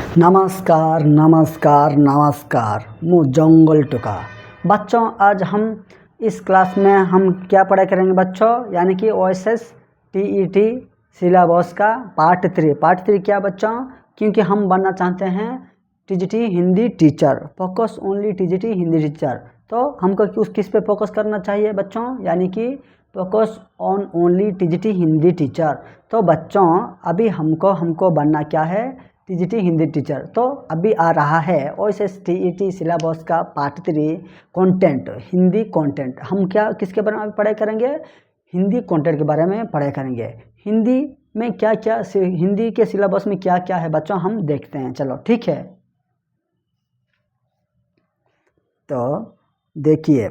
नमस्कार नमस्कार नमस्कार। मु जंगल टुका। बच्चों, आज हम इस क्लास में हम क्या पढ़ाई करेंगे बच्चों, यानी कि OSS TET सिलेबस का पार्ट 3। पार्ट 3 क्या बच्चों, क्योंकि हम बनना चाहते हैं TGT Hindi teacher, focus only TGT Hindi teacher. तो हमको किस पे फोकस करना चाहिए बच्चों, यानी कि focus on only TGT Hindi teacher. तो बच्चों अभी हमको बनना क्या है, TGT हिंदी टीचर। तो अभी आ रहा है OSS TET सिलेबस का पार्ट 3 कंटेंट, हिंदी कंटेंट। हम किसके बारे में पढ़ाई करेंगे, हिंदी कंटेंट के बारे में पढ़ाई करेंगे। हिंदी में क्या क्या, हिंदी के सिलेबस में क्या क्या है बच्चों, हम देखते हैं। चलो ठीक है। तो देखिए,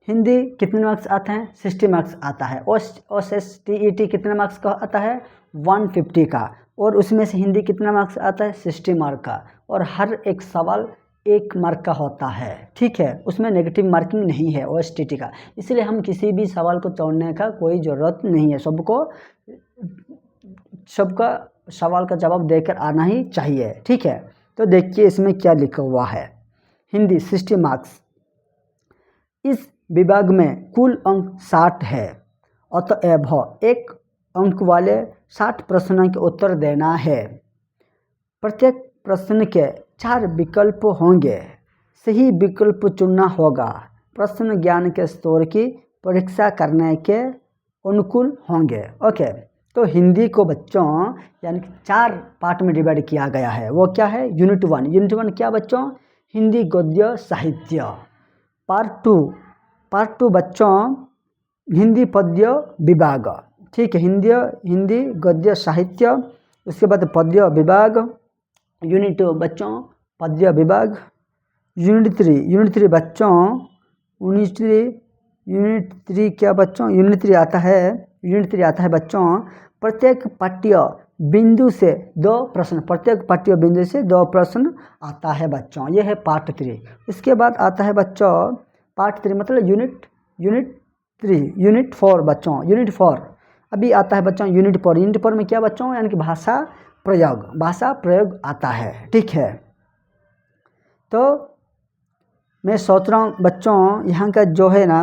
हिंदी कितने मार्क्स आते हैं, 60 मार्क्स आता है। OSS TET कितने मार्क्स का आता है, 150 का। और उसमें से हिंदी कितना मार्क्स आता है, 60 मार्क का। और हर एक सवाल 1 मार्क का होता है, ठीक है। उसमें नेगेटिव मार्किंग नहीं है OSS TET का, इसलिए हम किसी भी सवाल को छोड़ने का कोई ज़रूरत नहीं है। सबका सवाल का जवाब देकर आना ही चाहिए, ठीक है। तो देखिए इसमें क्या लिखा हुआ है, हिंदी 60 मार्क्स। इस विभाग में कुल अंक 60 है, अतएव 1 अंक वाले 60 प्रश्नों के उत्तर देना है। प्रत्येक प्रश्न के 4 विकल्प होंगे, सही विकल्प चुनना होगा। प्रश्न ज्ञान के स्तर की परीक्षा करने के अनुकूल होंगे। ओके, तो हिंदी को बच्चों यानी कि 4 पार्ट में डिवाइड किया गया है। वो क्या है, यूनिट 1 क्या बच्चों, हिंदी गद्य साहित्य। पार्ट टू बच्चों हिंदी पद्य विभाग, ठीक है। हिंदी गद्य साहित्य, उसके बाद पद्य विभाग। यूनिट 2 बच्चों पद्य विभाग। यूनिट 3 बच्चों यूनिट 3 क्या बच्चों, यूनिट 3 आता है बच्चों प्रत्येक पाठ्य बिंदु से 2 प्रश्न, प्रत्येक पाठ्य बिंदु से 2 प्रश्न आता है बच्चों। यह है पार्ट 3। इसके बाद आता है बच्चों पार्ट 3 मतलब यूनिट 4 बच्चों। यूनिट 4 अभी आता है बच्चों यूनिट 4 में क्या बच्चों, यानी कि भाषा प्रयोग आता है, ठीक है। तो मैं सोच रहा हूँ बच्चों यहाँ का जो है ना,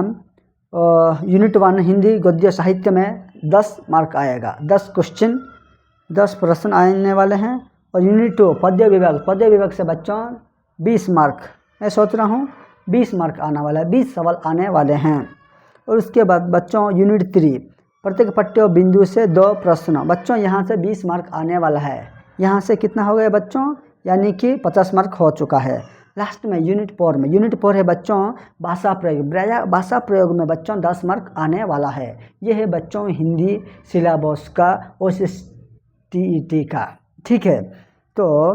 यूनिट 1 हिंदी गद्य साहित्य में 10 मार्क आएगा, 10 क्वेश्चन 10 प्रश्न आने वाले हैं। और यूनिट 2 पद्य विभाग से बच्चों 20 मार्क, मैं सोच रहा हूँ 20 मार्क आने वाला है, 20 सवाल आने वाले हैं। और उसके बाद बच्चों यूनिट 3 प्रत्येक पाठ्य बिंदु से 2 प्रश्न, बच्चों यहाँ से 20 मार्क आने वाला है। यहाँ से कितना हो गया बच्चों, यानी कि 50 मार्क हो चुका है। लास्ट में यूनिट 4 है बच्चों भाषा प्रयोग में बच्चों 10 मार्क आने वाला है। यह है बच्चों हिंदी सिलेबस का OSS TET का, ठीक है। तो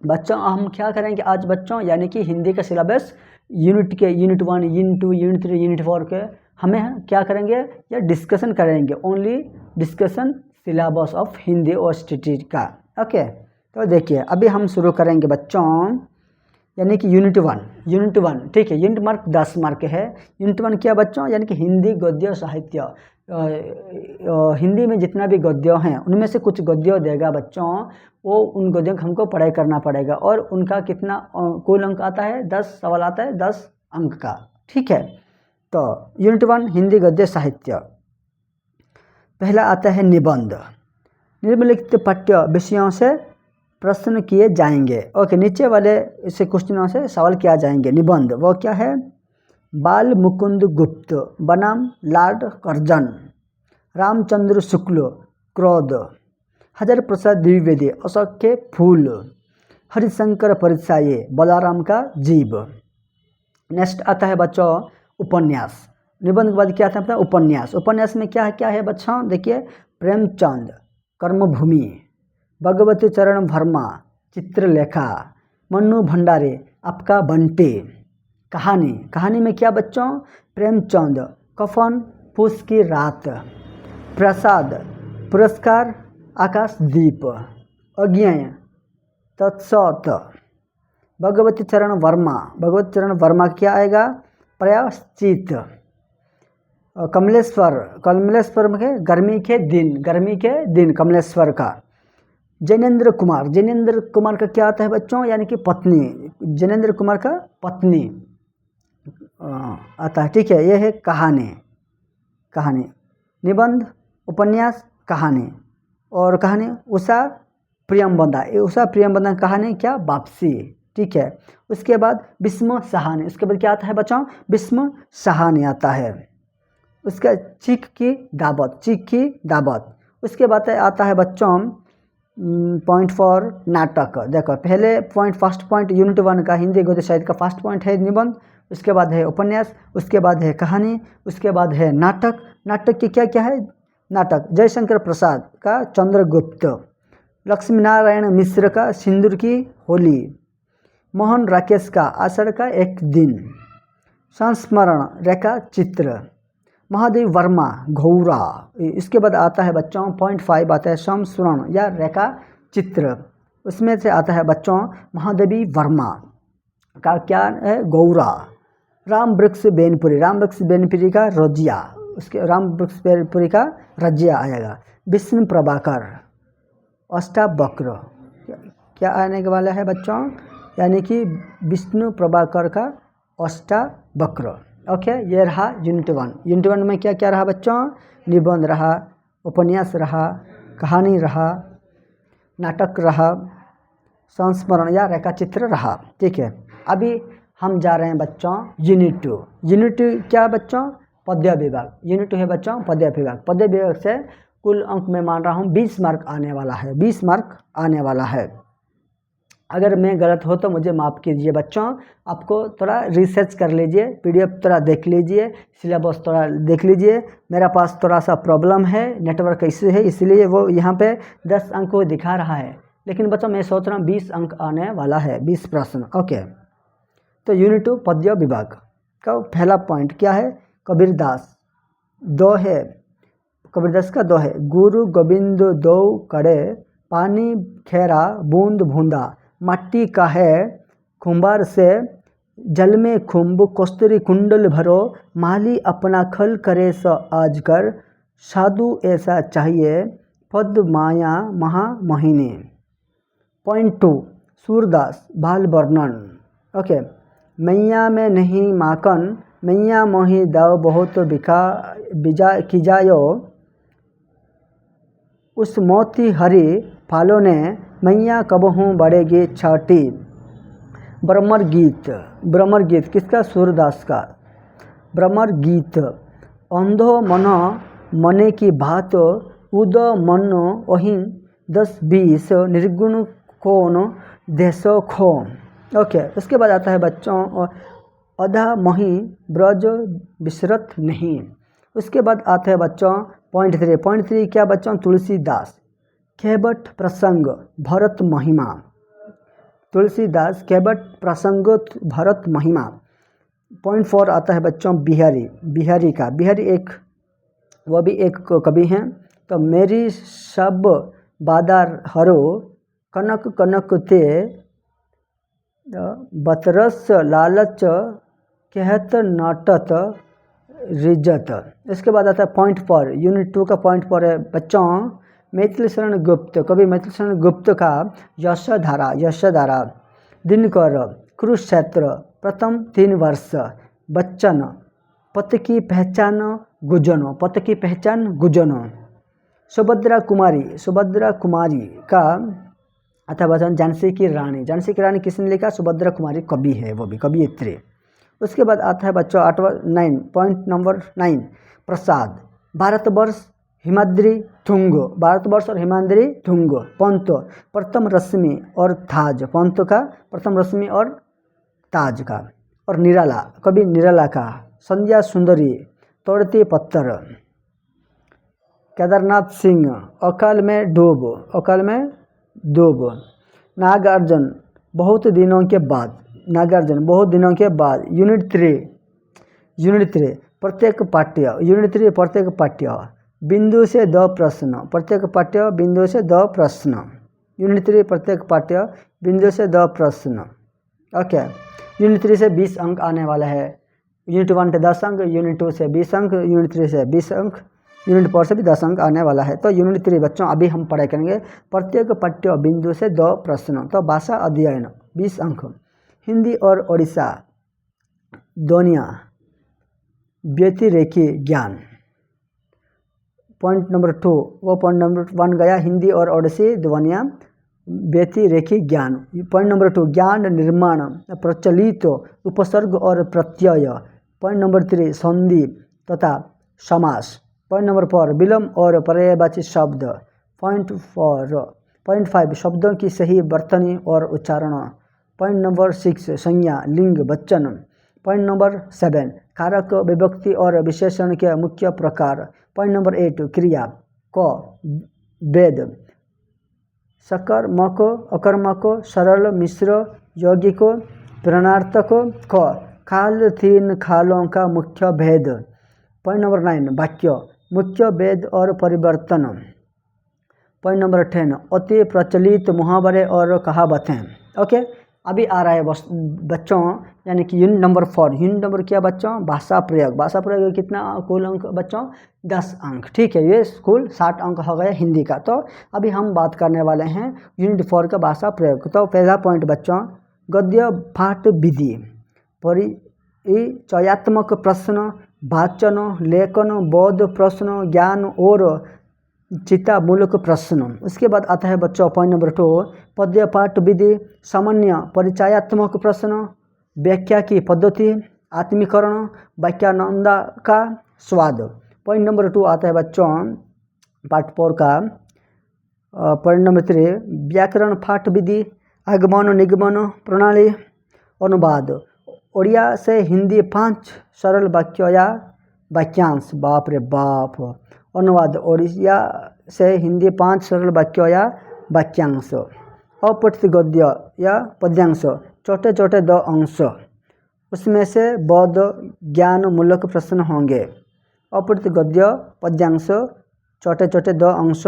बच्चों हम क्या करेंगे आज बच्चों, यानी कि हिंदी का syllabus unit 1 unit 2 unit 3 unit 4 के हमें क्या करेंगे, या डिस्कशन करेंगे, only discussion syllabus of Hindi OSS TET का। ओके, तो देखिए अभी हम शुरू करेंगे बच्चों, यानी कि यूनिट 1, ठीक है। यूनिट मार्क 10 मार्क है। यूनिट 1 क्या बच्चों, यानी कि हिंदी गद्य साहित्य। हिंदी में जितना भी गद्य हैं उनमें से कुछ गद्य देगा बच्चों, वो उन गद्यों को हमको पढ़ाई करना पड़ेगा। और उनका कितना कुल अंक आता है, 10 सवाल आता है 10 अंक का, ठीक है। तो यूनिट 1 हिंदी गद्य साहित्य, पहला आता है निबंध। निम्नलिखित पाठ्य विषयों से प्रश्न किए जाएंगे। ओके, नीचे वाले इसे क्वेश्चनों से सवाल किया जाएंगे। निबंध वो क्या है, बाल मुकुंद गुप्त बनाम लॉर्ड कर्जन, रामचंद्र शुक्ल क्रोध, हजारी प्रसाद द्विवेदी अशोक के फूल, हरिशंकर परिचाये बलाराम का जीव। नेक्स्ट आता है बच्चों उपन्यास। निबंध के बाद क्या आता है उपन्यास में क्या है बच्चों, देखिए प्रेमचंद कर्मभूमि, भगवती चरण वर्मा चित्रलेखा, मन्नू भंडारे आपका बंटी। कहानी में क्या बच्चों, प्रेमचंद कफन फूस की रात, प्रसाद पुरस्कार आकाशदीप, अज्ञेय तत्सत, भगवती चरण वर्मा क्या आएगा, प्रायश्चित, कमलेश्वर में गर्मी के दिन कमलेश्वर का, जैनेन्द्र कुमार का क्या आता है बच्चों, यानी कि पत्नी, जैनेन्द्र कुमार का पत्नी आता है, ठीक है। यह है कहानी, निबंध, उपन्यास, कहानी। और कहानी उषा प्रियमवदा, उषा प्रियमवदा कहानी क्या, वापसी, ठीक है। उसके बाद भीष्म सहानी, उसके बाद क्या आता है बच्चों, भीष्म सहानी आता है। उसका चीख की दावत। उसके बाद आता है बच्चों पॉइंट फॉर नाटक। देखो पहले पॉइंट, फर्स्ट पॉइंट यूनिट 1 का हिंदी गद्य साहित्य का फर्स्ट पॉइंट है निबंध, उसके बाद है उपन्यास, उसके बाद है कहानी, उसके बाद है नाटक। नाटक की क्या क्या है, नाटक जयशंकर प्रसाद का चंद्रगुप्त, लक्ष्मी नारायण मिश्र का सिंदूर की होली, मोहन राकेश का आषाढ़ का एक दिन, संस्मरण रेखा चित्र, महादेव वर्मा घौरा। इसके बाद आता है बच्चों पॉइंट 5 आता है संस्मरण या रेखा चित्र। उसमें से आता है बच्चों महादेवी वर्मा का क्या है, गौरा। राम वृक्ष बेनपुरी का रजिया, उसके राम वृक्ष बेनपुरी का रजिया आएगा। विष्णु प्रभाकर अष्टावक्र, क्या आने वाला है बच्चों, यानी कि विष्णु प्रभाकर का अष्टावक्र। ओके, ये रहा यूनिट 1। यूनिट 1 में क्या क्या रहा बच्चों, निबंध रहा, उपन्यास रहा, कहानी रहा, नाटक रहा, संस्मरण या रेखाचित्र रहा, ठीक है। अभी हम जा रहे हैं बच्चों यूनिट 2। यूनिट 2 क्या बच्चों, पद्य विभाग। यूनिट 2 है बच्चों पद्य विभाग। पद्य विभाग से कुल अंक मैं मान रहा हूँ 20 मार्क आने वाला है, 20 मार्क आने वाला है। अगर मैं गलत हो तो मुझे माफ़ कीजिए बच्चों। आपको थोड़ा रिसर्च कर लीजिए, पीडीएफ थोड़ा देख लीजिए, सिलेबस थोड़ा देख लीजिए। मेरा पास थोड़ा सा प्रॉब्लम है, नेटवर्क इश्यू है, इसलिए वो यहाँ पे 10 अंक को दिखा रहा है, लेकिन बच्चों मैं सोच रहा हूँ 20 अंक आने वाला है, 20 प्रश्न। ओके, तो यूनिट 2 पद्य विभाग का पहला पॉइंट क्या है, कबीरदास 2 है, कबीरदास का 2 है। गुरु गोविंद दो करे, पानी खेरा बूंद बूंदा, मट्टी का है कुंभार से, जल में खुम्ब कस्तूरी कुंडल भरो, माली अपना खल करे स आज कर, साधु ऐसा चाहिए पद माया महामहिनी। पॉइंट 2 सूरदास बाल वर्णन। ओके, मैया में नहीं माकन, मैया मोही दाव बहुत बिका की जायो, उस मोती हरी फालों ने, मैया कबहूँ बढ़ेगी छाटी। भ्रमर गीत किसका, सूरदास का। भ्रमर गीत, अंधो मनो मने की बात, उदो मनो वहीं 10-20, निर्गुण कौन देशो खो। ओके, उसके बाद आता है बच्चों अधा मही ब्रज विसरत नहीं। उसके बाद आता है बच्चों पॉइंट 3। पॉइंट 3 क्या बच्चों, तुलसीदास केवट प्रसंग भरत महिमा। तुलसीदास केवट प्रसंग भरत महिमा। पॉइंट 4 आता है बच्चों बिहारी का। बिहारी एक, वह भी एक कवि हैं। तो मेरी सब बादार हरो, कनक कनक ते बतरस लालच, कहत नाटत रिजत। इसके बाद आता है पॉइंट 4, यूनिट 2 का पॉइंट 4 है बच्चों मैथिली शरण गुप्त, कवि मैथिली शरण गुप्त का यशोधारा, दिनकर, कुरुक्षेत्र, प्रथम 3 वर्ष, बच्चन, पत की पहचान गुजनो, सुभद्रा कुमारी का अथवा झांसी की रानी किसने लिखा, सुभद्रा कुमारी कवि है, वो भी कवियत्री। उसके बाद आता है बच्चों 9 पॉइंट नंबर 9 प्रसाद, भारतवर्ष और हिमाद्री थुंग, पंत प्रथम रश्मि और ताज, पंत का प्रथम रश्मि और ताज का। और निराला, कवि निराला का संध्या सुंदरी, तोड़ती पत्थर, केदारनाथ सिंह, अकाल में डूब, नागार्जुन बहुत दिनों के बाद, यूनिट 3 प्रत्येक पाठ्य बिंदु से 2 प्रश्न, प्रत्येक पाठ्य बिंदु से 2 प्रश्न, यूनिट 3 प्रत्येक पाठ्य बिंदु से 2 प्रश्न। ओके, यूनिट 3 से 20 अंक आने वाला है। यूनिट 1 से 10 अंक, यूनिट 2 से 20 अंक, यूनिट 3 से 20 अंक, यूनिट 4 से भी 10 अंक आने वाला है। तो यूनिट 3 बच्चों अभी हम पढ़ाई करेंगे प्रत्येक पाठ्य बिंदु से 2 प्रश्न। तो भाषा अध्ययन 20 अंक, हिंदी और ओडिशा ध्वनियाँ व्यतिरेकी ज्ञान। पॉइंट नंबर 2 वो पॉइंट नंबर 1 गया, हिंदी और ओडिसी ध्वनियाँ व्यतिरेकी ज्ञान। पॉइंट नंबर 2 ज्ञान निर्माण प्रचलित उपसर्ग और प्रत्यय। पॉइंट नंबर 3 संधि तथा समास। पॉइंट नंबर 4 विलोम और पर्यायवाची शब्द। पॉइंट 5 शब्दों की सही वर्तनी और उच्चारण। पॉइंट नंबर 6 संज्ञा लिंग वचन। पॉइंट नंबर 7 कारक विभक्ति और विशेषण के मुख्य प्रकार। पॉइंट नंबर 8 क्रिया क वेद सकर्मक अकर्मक सरल मिश्र यौगिक प्रेरणार्थक। ख खाल 3 खालों का मुख्य भेद। पॉइंट नंबर 9 वाक्य मुख्य भेद और परिवर्तन। पॉइंट नंबर 10 अति प्रचलित मुहावरे और कहावतें। ओके, अभी आ रहा है बच्चों यानी कि यूनिट नंबर 4। यूनिट नंबर क्या बच्चों? भाषा प्रयोग। भाषा प्रयोग कितना कुल अंक बच्चों? 10 अंक। ठीक है, ये कुल 60 अंक हो गया हिंदी का। तो अभी हम बात करने वाले हैं यूनिट 4 का भाषा प्रयोग। तो पहला पॉइंट बच्चों गद्य पाठ विधि, परिचयात्मक प्रश्न, वाचन लेखन बोध प्रश्न, ज्ञान और चिंतामूलक प्रश्न। उसके बाद आता है बच्चों पॉइंट नंबर 2 पद्य पाठ विधि, सामान्य परिचयात्मक प्रश्न, व्याख्या की पद्धति, आत्मीकरण, व्याख्यानंदा का स्वाद। पॉइंट नंबर 2 आता है बच्चों पार्ट 4 का पॉइंट नंबर 3 व्याकरण पाठ विधि, आगमन निगमन प्रणाली, अनुवाद उड़िया से हिंदी 5 सरल वाक्य या वाक्यांश। बाप रे बाप। अनुवाद उड़िया से हिंदी 5 सरल वाक्य या वाक्यांश। अपठित गद्य या पद्यांश छोटे छोटे 2 अंश, उसमें से बोध ज्ञान मूलक प्रश्न होंगे। अपठित गद्य पद्यांश छोटे छोटे 2 अंश,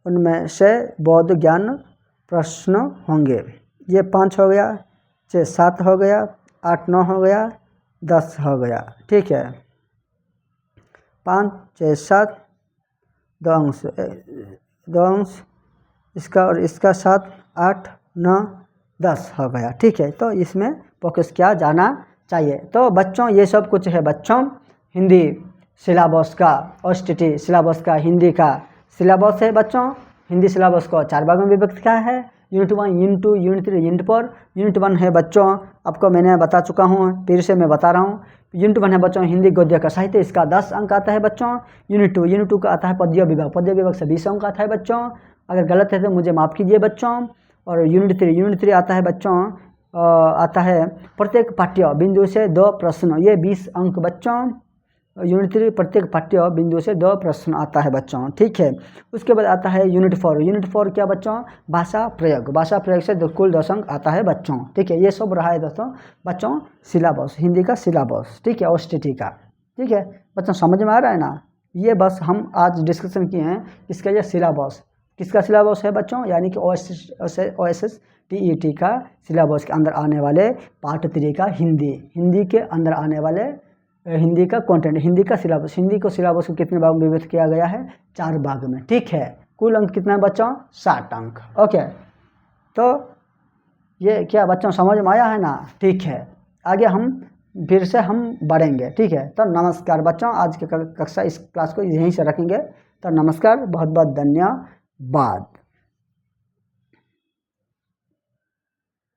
उनमें से बोध ज्ञान प्रश्न होंगे। ये 5 हो गया, 6 7 हो गया, 8 9 हो गया, 10 हो गया। ठीक है, 5 6 7 2 अंश इसका और इसका 7 8 9 10 हो गया। ठीक है, तो इसमें फोकस किया जाना चाहिए। तो बच्चों ये सब कुछ है बच्चों हिंदी सिलेबस का, OSTT सिलेबस का हिंदी का सिलेबस है बच्चों। हिंदी सिलेबस को 4 भागों में विभक्त किया है, unit 1 unit 2 unit 3 unit 4। Unit 1 है बच्चों आपको मैंने बता चुका हूँ, फिर से मैं बता रहा हूँ। यूनिट 1 है बच्चों हिंदी गद्य का साहित्य, इसका 10 अंक आता है बच्चों। यूनिट 2 का आता है पद्य विभाग, पद्य विभाग से 20 अंक आता है बच्चों। अगर गलत है तो मुझे माफ़ कीजिए बच्चों। और यूनिट 3 आता है बच्चों आता है प्रत्येक पाठ्य बिंदु से 2 प्रश्न, ये 20 अंक बच्चों। यूनिट 3 प्रत्येक पाठ्य बिंदु से 2 प्रश्न आता है बच्चों। ठीक है, उसके बाद आता है यूनिट 4। यूनिट 4 क्या बच्चों? भाषा प्रयोग। भाषा प्रयोग से कुल 10 अंक आता है बच्चों। ठीक है, ये सब रहा है दोस्तों बच्चों सिलेबस, हिंदी का सिलेबस। ठीक है, OSTT का। ठीक है बच्चों, समझ में आ रहा है ना? ये बस हम आज डिस्कशन किए हैं इसका ये सिलेबस। किसका सिलेबस है बच्चों? यानी कि OSSTET का सिलेबस के अंदर आने वाले पार्ट 3 का हिंदी के अंदर आने वाले हिंदी का कंटेंट, हिंदी का सिलेबस। हिंदी को सिलेबस को कितने भाग में विभक्त किया गया है? 4 भाग में। ठीक है, कुल अंक कितना है बच्चों? 60 अंक। ओके, तो ये क्या बच्चों समझ में आया है ना? ठीक है, आगे हम फिर से हम बढ़ेंगे। ठीक है, तो नमस्कार बच्चों, आज के कक्षा इस क्लास को यहीं से रखेंगे। तो नमस्कार, बहुत बहुत धन्यवाद।